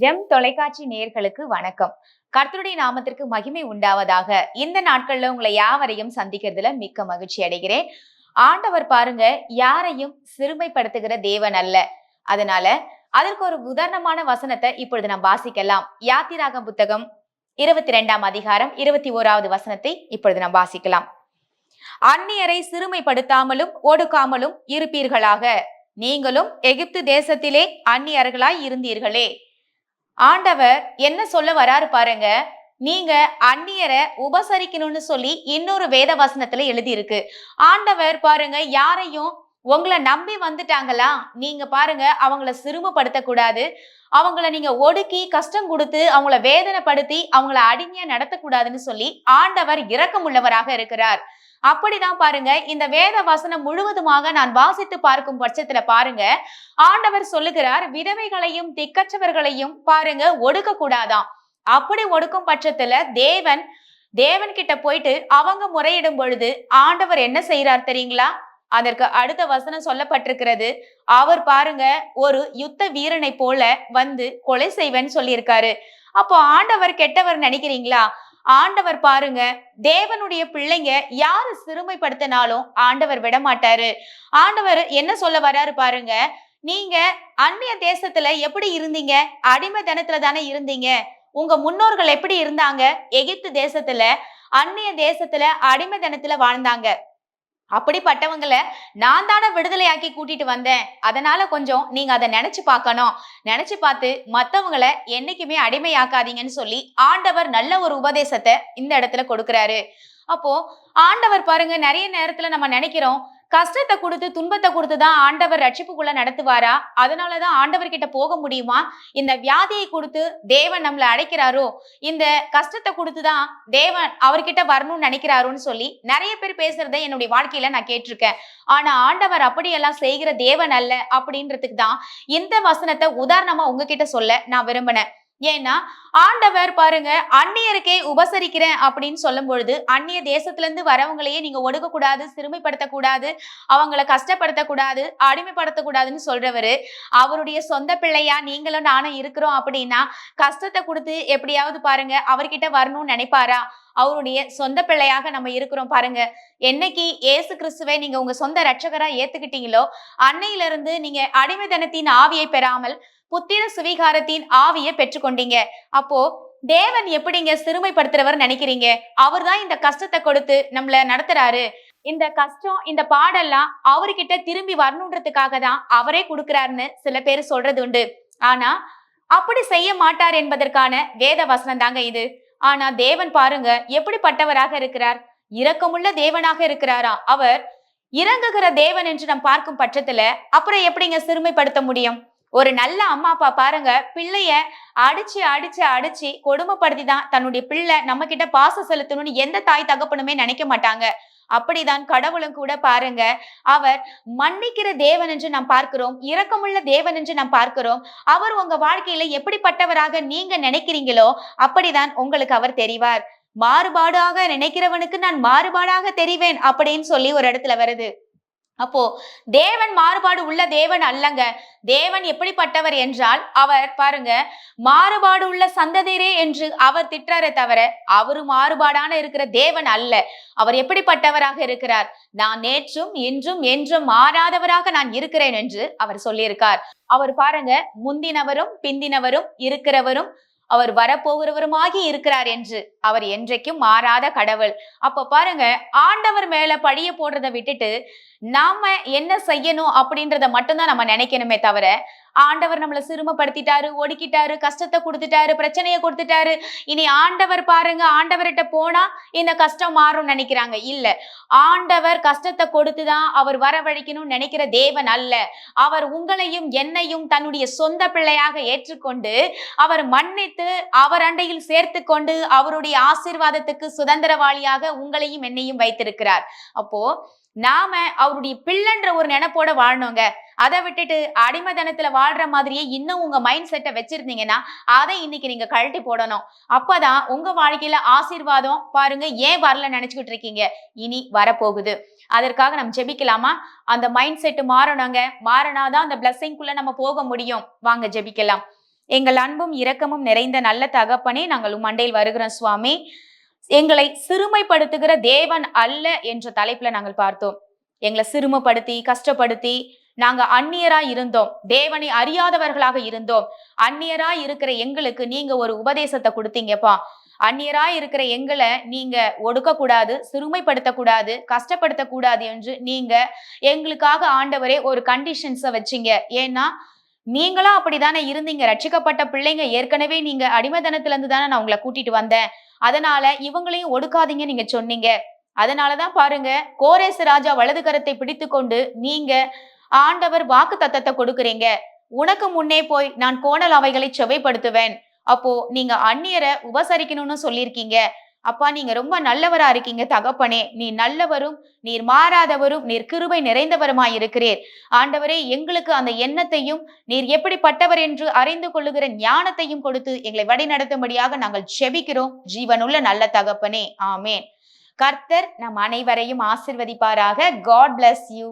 GeM தொலைக்காட்சி நேயர்களுக்கு வணக்கம். கர்த்தருடைய நாமத்திற்கு மகிமை உண்டாவதாக. இந்த நாட்கள்ல உங்களை யாவரையும் சந்திக்கிறதுல மிக்க மகிழ்ச்சி அடைகிறேன். ஆண்டவர் பாருங்க, யாரையும் சிறுமைப்படுத்துகிற தேவன் அல்ல. அதனால அதற்கு ஒரு உதாரணமான வசனத்தை இப்பொழுது நாம் வாசிக்கலாம். யாத்திராகமம் புத்தகம் 22ஆம் அதிகாரம் 21வது வசனத்தை இப்பொழுது நாம் வாசிக்கலாம். அந்நியரை சிறுமைப்படுத்தாமலும் ஒடுக்காமலும் இருப்பீர்களாக. நீங்களும் எகிப்து தேசத்திலே அந்நியர்களாய் இருந்தீர்களே. ஆண்டவர் என்ன சொல்ல வராரு பாருங்க. நீங்க அந்நியரை உபசரிக்கணும்னு சொல்லி இன்னொரு வேத வசனத்துல எழுதி இருக்கு. ஆண்டவர் பாருங்க, யாரையும் உங்களை நம்பி வந்துட்டாங்களா, நீங்க பாருங்க அவங்கள சிறுமப்படுத்த கூடாது, அவங்கள நீங்க ஒடுக்கி கஷ்டம் கொடுத்து அவங்கள வேதனைப்படுத்தி அவங்கள அடிமையா நடத்தக்கூடாதுன்னு சொல்லி ஆண்டவர் இரக்கமுள்ளவராக இருக்கிறார். அப்படிதான் பாருங்க, இந்த வேத வசனம் முழுவதுமாக நான் வாசித்து பார்க்கும் பட்சத்துல பாருங்க, ஆண்டவர் சொல்லுகிறார், விதவைகளையும் திக்கற்றவர்களையும் பாருங்க ஒடுக்க கூடாதாம். அப்படி ஒடுக்கும் பட்சத்துல தேவன் கிட்ட போயிட்டு அவங்க முறையிடும் பொழுது ஆண்டவர் என்ன செய்யறார் தெரியுங்களா? அதற்கு அடுத்த வசனம் சொல்லப்பட்டிருக்கிறது, அவர் பாருங்க ஒரு யுத்த வீரனை போல வந்து கொலை செய்வேன்னு சொல்லியிருக்காரு. அப்போ ஆண்டவர் கெட்டவர் நினைக்கிறீங்களா? ஆண்டவர் பாருங்க, தேவனுடைய பிள்ளைங்க யாரு சிறுமைப்படுத்தினாலும் ஆண்டவர் விட மாட்டாரு. ஆண்டவர் என்ன சொல்ல வர்றாரு பாருங்க, நீங்க அந்நிய தேசத்துல எப்படி இருந்தீங்க? அடிமைத்தனத்துல தானே இருந்தீங்க. உங்க முன்னோர்கள் எப்படி இருந்தாங்க? எகிப்து தேசத்துல அந்நிய தேசத்துல அடிமைத்தனத்துல வாழ்ந்தாங்க. அப்படிப்பட்டவங்களை நான் தானே விடுதலையாக்கி கூட்டிட்டு வந்தேன். அதனால கொஞ்சம் நீங்க அதை நினைச்சு பார்க்கணும். நினைச்சு பார்த்து மத்தவங்களை என்னைக்குமே அடிமையாக்காதீங்கன்னு சொல்லி ஆண்டவர் நல்ல ஒரு உபதேசத்தை இந்த இடத்துல கொடுக்கிறாரு. அப்போ ஆண்டவர் பாருங்க, நிறைய நேரத்துல நம்ம நினைக்கிறோம், கஷ்டத்தை கொடுத்து துன்பத்தை கொடுத்துதான் ஆண்டவர் ரட்சிப்புக்குள்ள நடத்துவாரா? அதனாலதான் ஆண்டவர் கிட்ட போக முடியுமா? இந்த வியாதியை கொடுத்து தேவன் நம்மளை அழைக்கிறாரோ, இந்த கஷ்டத்தை கொடுத்துதான் தேவன் அவர்கிட்ட வரணும்னு நினைக்கிறாரோன்னு சொல்லி நிறைய பேர் பேசுறதை என்னுடைய வாழ்க்கையில நான் கேட்டிருக்கேன். ஆனா ஆண்டவர் அப்படியெல்லாம் செய்கிற தேவன் அல்ல அப்படின்றதுக்கு தான் இந்த வசனத்தை உதாரணமா உங்ககிட்ட சொல்ல நான் விரும்பினேன். ஏன்னா ஆண்டவர் பாருங்க, அந்நியருக்கே உபசரிக்கிறேன் அப்படின்னு சொல்லும் பொழுது அந்நிய தேசத்துல இருந்து வரவங்களையே நீங்க ஒடுக்க கூடாது, சிறுமைப்படுத்தக்கூடாது, அவங்கள கஷ்டப்படுத்தக்கூடாது, அடிமைப்படுத்தக்கூடாதுன்னு சொல்றவரு அவருடைய சொந்த பிள்ளையா நீங்களும் நானும் இருக்கிறோம் அப்படின்னா கஷ்டத்தை கொடுத்து எப்படியாவது பாருங்க அவர்கிட்ட வரணும்னு நினைப்பாரா? அவருடைய சொந்த பிள்ளையாக நம்ம இருக்கிறோம் பாருங்க. என்னைக்கு இயேசு கிறிஸ்துவை நீங்க உங்க சொந்த ரட்சகரா ஏத்துக்கிட்டீங்களோ அன்னையில இருந்து நீங்க அடிமைத்தனத்தின் ஆவியை பெறாமல் புத்திர சுவிகாரத்தின் ஆவியை பெற்றுக்கொண்டீங்க. அப்போ தேவன் எப்படிங்க சிறுமைப்படுத்துறவர் நினைக்கிறீங்க? அவர் தான் இந்த கஷ்டத்தை கொடுத்து நம்மள நடத்துறாரு. இந்த கஷ்டம் இந்த பாடெல்லாம் அவர்கிட்ட திரும்பி வரணுன்றதுக்காக தான் அவரே கொடுக்கிறாருன்னு சில பேர் சொல்றது உண்டு. ஆனா அப்படி செய்ய மாட்டார் என்பதற்கான வேத வசனம் தாங்க இது. ஆனா தேவன் பாருங்க எப்படிப்பட்டவராக இருக்கிறார்? இரக்கமுள்ள தேவனாக இருக்கிறாரா? அவர் இறங்குகிற தேவன் என்று நாம் பார்க்கும் பட்சத்துல அப்புறம் எப்படிங்க சிறுமைப்படுத்த முடியும்? ஒரு நல்ல அம்மா அப்பா பாருங்க, பிள்ளைய அடிச்சு அடிச்சு அடிச்சு கொடுமைப்படுத்தி தான் தன்னுடைய பிள்ளை நம்ம கிட்ட பாசம் செலுத்தணும்னு எந்த தாய் தகப்பனுமே நினைக்க மாட்டாங்க. அப்படிதான் கடவுளும் கூட பாருங்க, அவர் மன்னிக்கிற தேவன் என்று நாம் பார்க்கிறோம், இரக்கமுள்ள தேவன் என்று நாம் பார்க்கிறோம். அவர் உங்க வாழ்க்கையில எப்படிப்பட்டவராக நீங்க நினைக்கிறீங்களோ அப்படிதான் உங்களுக்கு அவர் தெரிவார். மாறுபாடாக நினைக்கிறவனுக்கு நான் மாறுபாடாக தெரிவேன் அப்படின்னு சொல்லி ஒரு இடத்துல வருது. அப்போ தேவன் மாறுபாடு உள்ள தேவன் அல்லங்க. தேவன் எப்படிப்பட்டவர் என்றால் அவர் பாருங்க, மாறுபாடு உள்ள சந்ததியரே என்று அவர் திட்டுறாரே தவிர அவரு மாறுபாடான இருக்கிற தேவன் அல்ல. அவர் எப்படிப்பட்டவராக இருக்கிறார்? நான் நேற்றும் இன்றும் என்றும் மாறாதவராக நான் இருக்கிறேன் என்று அவர் சொல்லியிருக்கார். அவர் பாருங்க, முந்தினவரும் பிந்தினவரும் இருக்கிறவரும் அவர் வரப்போகிறவருமாகி இருக்கிறார் என்று. அவர் என்றைக்கும் மாறாத கடவுள். அப்ப பாருங்க, ஆண்டவர் மேல பழிய போடுறதை விட்டுட்டு நாம என்ன செய்யணும் அப்படின்றத மட்டும்தான் நம்ம நினைக்கணுமே தவிர, ஆண்டவர் நம்மளை சிறுமப்படுத்திட்டாரு, ஒடுக்கிட்டாரு, கஷ்டத்தை கொடுத்துட்டாரு, பிரச்சனையை கொடுத்துட்டாரு, இனி ஆண்டவர் பாருங்க ஆண்டவர்கிட்ட போனா இந்த கஷ்டம் மாறும் நினைக்கிறாங்க. இல்ல, ஆண்டவர் கஷ்டத்தை கொடுத்துதான் அவர் வரவழைக்கணும்னு நினைக்கிற தேவன் அல்ல. அவர் உங்களையும் என்னையும் தன்னுடைய சொந்த பிள்ளையாக ஏற்றுக்கொண்டு அவர் மன்னித்து அவர் அண்டையில் சேர்த்து கொண்டு அவருடைய ஆசீர்வாதத்துக்கு சுதந்திரவாளியாக உங்களையும் என்னையும் வைத்திருக்கிறார். அப்போ நாம அவருடைய பிள்ளைன்ற ஒரு நினைப்போட வாழணுங்க. அதை விட்டுட்டு அடிமைத்தனத்துல வாழ்ற மாதிரியே இன்னும் உங்க மைண்ட் செட்டை வச்சிருந்தீங்கன்னா அதை இன்னைக்கு நீங்க கழட்டி போடணும். அப்பதான் உங்க வாழ்க்கையில ஆசீர்வாதம் பாருங்க ஏன் வரல நினைச்சுக்கிட்டு இருக்கீங்க, இனி வரப்போகுது. அதற்காக நம்ம ஜெபிக்கலாமா? அந்த மைண்ட் செட் மாறணுங்க. மாறினாதான் அந்த பிளஸிங்குள்ள நம்ம போக முடியும். வாங்க ஜெபிக்கலாம். எங்கள் அன்பும் இரக்கமும் நிறைந்த நல்ல தகப்பனே, நாங்கள் உம் மண்டையில் வருகிறோம் சுவாமி. எங்களை சிறுமைப்படுத்துகிற தேவன் அல்ல என்ற தலைப்புல நாங்கள் பார்த்தோம். எங்களை சிறுமைப்படுத்தி கஷ்டப்படுத்தி நாங்க அந்நியரா இருந்தோம், தேவனை அறியாதவர்களாக இருந்தோம். அந்நியரா இருக்கிற எங்களுக்கு நீங்க ஒரு உபதேசத்தை கொடுத்தீங்கப்பா. அந்நியரா இருக்கிற எங்களை நீங்க ஒடுக்க கூடாது, சிறுமைப்படுத்த கூடாது, கஷ்டப்படுத்த கூடாது என்று நீங்க எங்களுக்காக ஆண்டவரே ஒரு கண்டிஷன்ஸை வச்சீங்க. ஏன்னா நீங்களும் அப்படித்தானே இருந்தீங்க. ரட்சிக்கப்பட்ட பிள்ளைங்க ஏற்கனவே நீங்க அடிமைத்தனத்துல இருந்து தானே நான் உங்களை கூட்டிட்டு வந்தேன். அதனால இவங்களையும் ஒடுக்காதீங்க நீங்க சொன்னீங்க. அதனாலதான் பாருங்க, கோரேசு ராஜா வலது கரத்தை பிடித்து கொண்டு நீங்க ஆண்டவர் வாக்கு தத்தத்தை கொடுக்குறீங்க. உனக்கு முன்னே போய் நான் கோணல் அவைகளை செவைப்படுத்துவேன். அப்போ நீங்க அந்நியரை உபசரிக்கணும்னு சொல்லியிருக்கீங்க. அப்பா நீங்க ரொம்ப நல்லவரா இருக்கீங்க தகப்பனே. நீ நல்லவரும், நீர் மாறாதவரும், நீர் கிருபை நிறைந்தவருமாய் இருக்கிறீர். ஆண்டவரே, எங்களுக்கு அந்த எண்ணத்தையும் நீர் எப்படிப்பட்டவர் என்று அறிந்து கொள்ளுகிற ஞானத்தையும் கொடுத்து எங்களை வழி நடத்தும்படியாக நாங்கள் செபிக்கிறோம் ஜீவனுள்ள நல்ல தகப்பனே. ஆமேன். கர்த்தர் நம் அனைவரையும் ஆசிர்வதிப்பாராக. God bless you.